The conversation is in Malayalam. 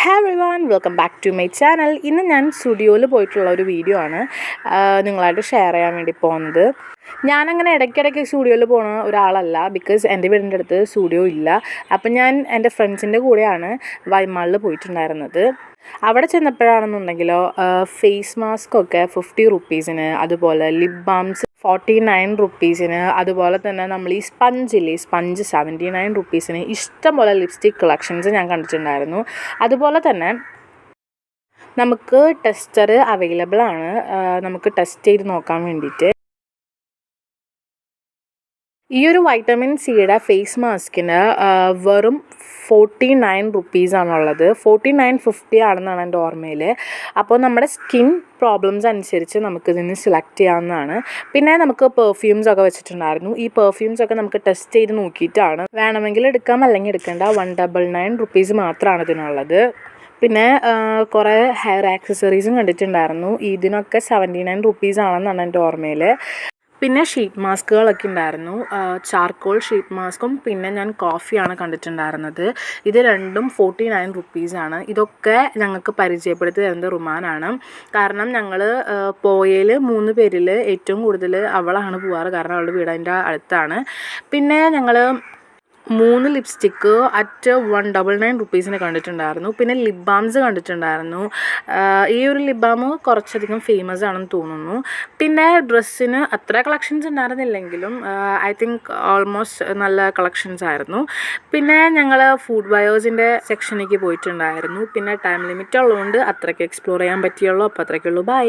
Hey everyone, welcome back to my channel. ഇന്ന് ഞാൻ സ്റ്റുഡിയോയിൽ പോയിട്ടുള്ള ഒരു വീഡിയോ ആണ് നിങ്ങളായിട്ട് ഷെയർ ചെയ്യാൻ വേണ്ടി പോകുന്നത്. ഞാനങ്ങനെ ഇടയ്ക്കിടയ്ക്ക് സ്റ്റുഡിയോയിൽ പോകുന്ന ഒരാളല്ല, ബിക്കോസ് എൻ്റെ വീടിൻ്റെ അടുത്ത് സ്റ്റുഡിയോ ഇല്ല. അപ്പം ഞാൻ എൻ്റെ ഫ്രണ്ട്സിൻ്റെ കൂടെയാണ് വൈമാളിൽ പോയിട്ടുണ്ടായിരുന്നത്. അവിടെ ചെന്നപ്പോഴാണെന്നുണ്ടെങ്കിലോ ഫേസ് മാസ്കൊക്കെ 50 റുപ്പീസിന്, അതുപോലെ ലിപ് ബാംസ് 49 റുപ്പീസിന്, അതുപോലെ തന്നെ നമ്മൾ ഈ സ്പഞ്ച് 79 റുപ്പീസിന് ഇഷ്ടംപോലെ ലിപ്സ്റ്റിക് കളക്ഷൻസ് ഞാൻ കണ്ടിട്ടുണ്ടായിരുന്നു. അതുപോലെ തന്നെ നമുക്ക് ടെസ്റ്റർ അവൈലബിൾ ആണ്, നമുക്ക് ടെസ്റ്റ് ചെയ്ത് നോക്കാൻ വേണ്ടിയിട്ട്. ഈ ഒരു വൈറ്റമിൻ സിയുടെ ഫേസ് മാസ്കിന് വെറും 49 റുപ്പീസാണുള്ളത്. 49.50 ആണെന്നാണ് എൻ്റെ ഓർമ്മയിൽ. അപ്പോൾ നമ്മുടെ സ്കിൻ പ്രോബ്ലംസ് അനുസരിച്ച് നമുക്കിതിന് സെലക്ട് ചെയ്യാവുന്നതാണ്. പിന്നെ നമുക്ക് പെർഫ്യൂംസൊക്കെ വെച്ചിട്ടുണ്ടായിരുന്നു. ഈ പെർഫ്യൂംസൊക്കെ നമുക്ക് ടെസ്റ്റ് ചെയ്ത് നോക്കിയിട്ടാണ് വേണമെങ്കിൽ എടുക്കാം, അല്ലെങ്കിൽ എടുക്കേണ്ട. 199 റുപ്പീസ് മാത്രമാണ് ഇതിനുള്ളത്. പിന്നെ കുറേ ഹെയർ ആക്സസറീസും കണ്ടിട്ടുണ്ടായിരുന്നു. ഇതിനൊക്കെ 79 റുപ്പീസ് ആണെന്നാണ് എൻ്റെ ഓർമ്മയിൽ. പിന്നെ ഷീറ്റ് മാസ്കുകളൊക്കെ ഉണ്ടായിരുന്നു, ചാർക്കോൾ ഷീറ്റ് മാസ്കും പിന്നെ ഞാൻ കോഫിയാണ് കണ്ടിട്ടുണ്ടായിരുന്നത്. ഇത് രണ്ടും 49 റുപ്പീസാണ്. ഇതൊക്കെ ഞങ്ങൾക്ക് പരിചയപ്പെടുത്തി തരുന്നത് റുമാനാണ്. കാരണം ഞങ്ങൾ പോയതിൽ 3 പേരിൽ ഏറ്റവും കൂടുതൽ അവളാണ് പോവാറ്, കാരണം അവളുടെ വീട് അതിൻ്റെ അടുത്താണ്. പിന്നെ ഞങ്ങൾ 3 ലിപ്സ്റ്റിക്ക് അറ്റ് 199 റുപ്പീസിന് കണ്ടിട്ടുണ്ടായിരുന്നു. പിന്നെ ലിപ് ബാംസ് കണ്ടിട്ടുണ്ടായിരുന്നു. ഈ ഒരു ലിപ് ബാം കുറച്ചധികം ഫേമസ് ആണെന്ന് തോന്നുന്നു. പിന്നെ ഡ്രസ്സിന് അത്ര കളക്ഷൻസ് ഉണ്ടായിരുന്നില്ലെങ്കിലും ഐ തിങ്ക് ഓൾമോസ്റ്റ് നല്ല കളക്ഷൻസ് ആയിരുന്നു. പിന്നെ ഞങ്ങൾ ഫുഡ് വയേഴ്സിൻ്റെ സെക്ഷനിലേക്ക് പോയിട്ടുണ്ടായിരുന്നു. പിന്നെ ടൈം ലിമിറ്റ് ഉള്ളതുകൊണ്ട് അത്രയ്ക്ക് എക്സ്പ്ലോർ ചെയ്യാൻ പറ്റിയുള്ളൂ. അപ്പോൾ അത്രയ്ക്കുള്ളൂ. ബൈ.